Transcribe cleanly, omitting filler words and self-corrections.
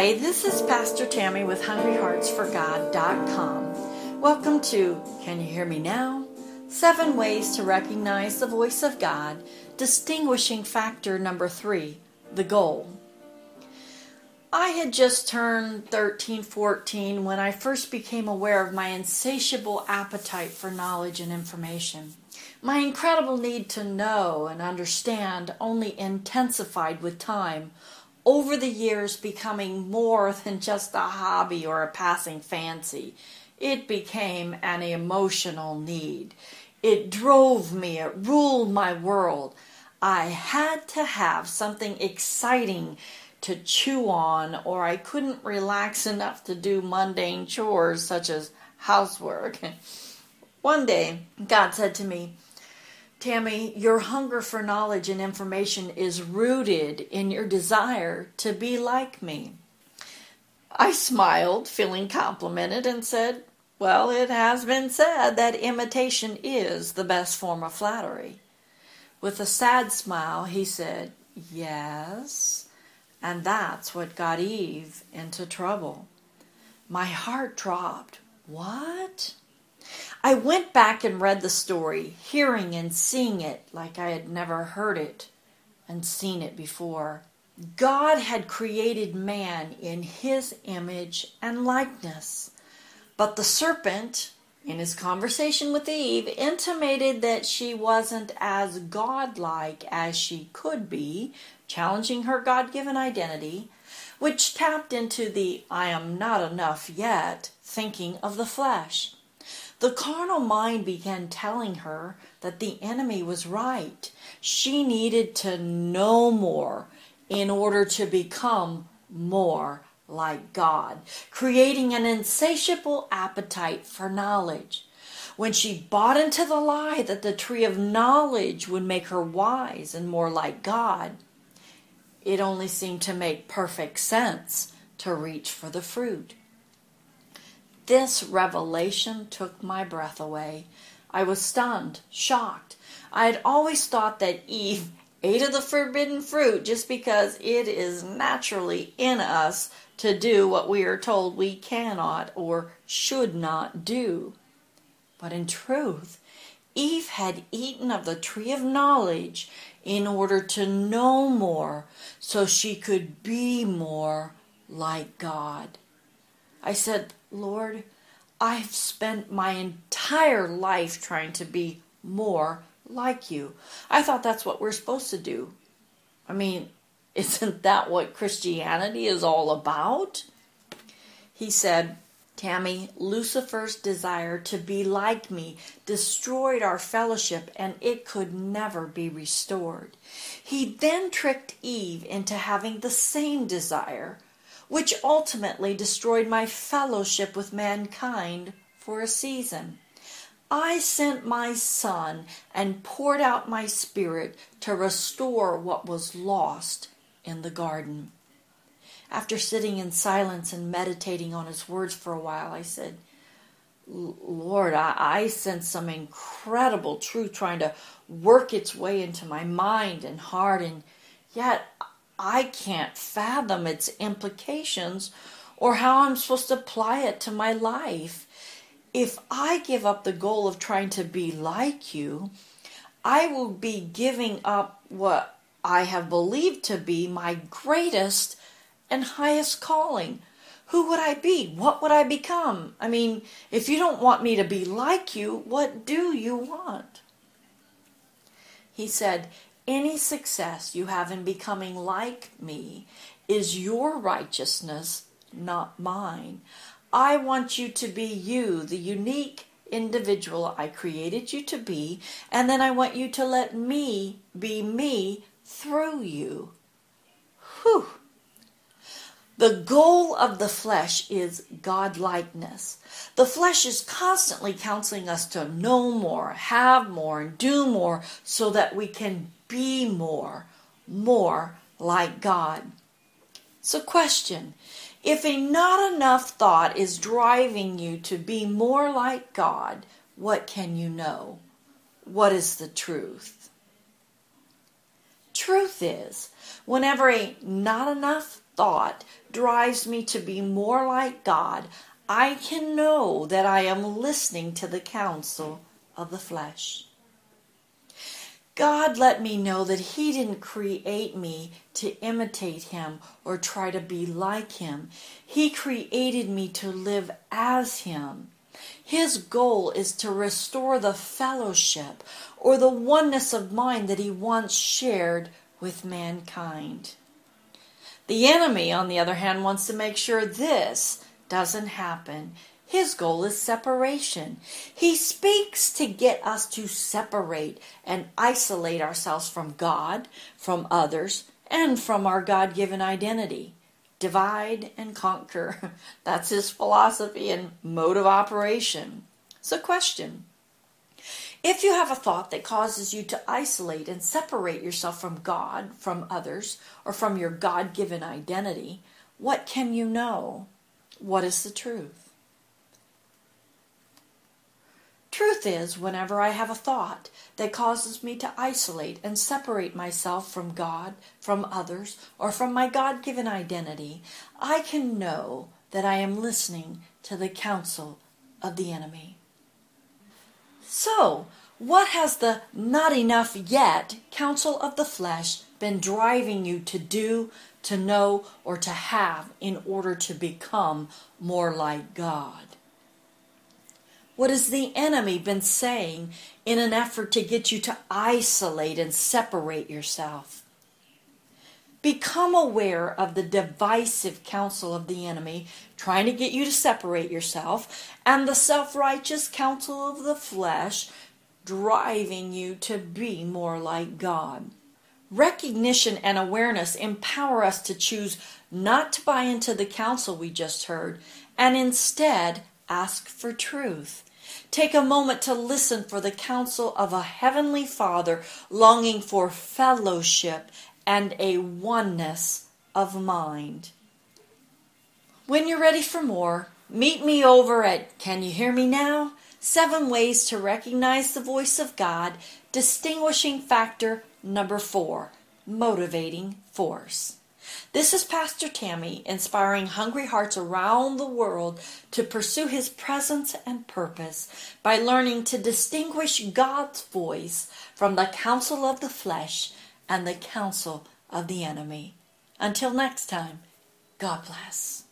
Hi, this is Pastor Tami with HungryHeartsForGod.com. Welcome to Can You Hear Me Now? 7 Ways to Recognize the Voice of God, distinguishing factor number 3, the goal. I had just turned 13, 14 when I first became aware of my insatiable appetite for knowledge and information. My incredible need to know and understand only intensified with time, over the years becoming more than just a hobby or a passing fancy. It became an emotional need. It drove me, it ruled my world. I had to have something exciting to chew on, or I couldn't relax enough to do mundane chores such as housework. One day, God said to me, Tami, your hunger for knowledge and information is rooted in your desire to be like me. I smiled, feeling complimented, and said, well, it has been said that imitation is the best form of flattery. With a sad smile, he said, yes, and that's what got Eve into trouble. My heart dropped. What? I went back and read the story, hearing and seeing it like I had never heard it and seen it before. God had created man in his image and likeness. But the serpent, in his conversation with Eve, intimated that she wasn't as godlike as she could be, challenging her God-given identity, which tapped into the I am not enough yet thinking of the flesh. The carnal mind began telling her that the enemy was right. She needed to know more in order to become more like God, creating an insatiable appetite for knowledge. When she bought into the lie that the tree of knowledge would make her wise and more like God, it only seemed to make perfect sense to reach for the fruit. This revelation took my breath away. I was stunned, shocked. I had always thought that Eve ate of the forbidden fruit just because it is naturally in us to do what we are told we cannot or should not do. But in truth, Eve had eaten of the tree of knowledge in order to know more so she could be more like God. I said, Lord, I've spent my entire life trying to be more like you. I thought that's what we're supposed to do. I mean, isn't that what Christianity is all about? He said, Tami, Lucifer's desire to be like me destroyed our fellowship, and it could never be restored. He then tricked Eve into having the same desire, which ultimately destroyed my fellowship with mankind for a season. I sent my Son and poured out my Spirit to restore what was lost in the garden. After sitting in silence and meditating on his words for a while, I said, Lord, I sense some incredible truth trying to work its way into my mind and heart, and yet I can't fathom its implications or how I'm supposed to apply it to my life. If I give up the goal of trying to be like you, I will be giving up what I have believed to be my greatest and highest calling. Who would I be? What would I become? I mean, if you don't want me to be like you, what do you want? He said, any success you have in becoming like me is your righteousness, not mine. I want you to be you, the unique individual I created you to be, and then I want you to let me be me through you. Whew. The goal of the flesh is godlikeness. The flesh is constantly counseling us to know more, have more, and do more so that we can be more like God. So question, if a not enough thought is driving you to be more like God, what can you know? What is the truth? Truth is, whenever a not enough thought drives me to be more like God, I can know that I am listening to the counsel of the flesh. God let me know that He didn't create me to imitate Him or try to be like Him. He created me to live as Him. His goal is to restore the fellowship or the oneness of mind that He once shared with mankind. The enemy, on the other hand, wants to make sure this doesn't happen. His goal is separation. He speaks to get us to separate and isolate ourselves from God, from others, and from our God-given identity. Divide and conquer. That's his philosophy and mode of operation. So question: if you have a thought that causes you to isolate and separate yourself from God, from others, or from your God-given identity, what can you know? What is the truth? Truth is, whenever I have a thought that causes me to isolate and separate myself from God, from others, or from my God-given identity, I can know that I am listening to the counsel of the enemy. So, what has the not enough yet counsel of the flesh been driving you to do, to know, or to have in order to become more like God? What has the enemy been saying in an effort to get you to isolate and separate yourself? Become aware of the divisive counsel of the enemy trying to get you to separate yourself, and the self-righteous counsel of the flesh driving you to be more like God. Recognition and awareness empower us to choose not to buy into the counsel we just heard, and instead ask for truth. Take a moment to listen for the counsel of a Heavenly Father longing for fellowship and a oneness of mind. When you're ready for more, meet me over at Can You Hear Me Now? 7 Ways to Recognize the Voice of God, distinguishing factor number 4, motivating force. This is Pastor Tami, inspiring hungry hearts around the world to pursue His presence and purpose by learning to distinguish God's voice from the counsel of the flesh and the counsel of the enemy. Until next time, God bless.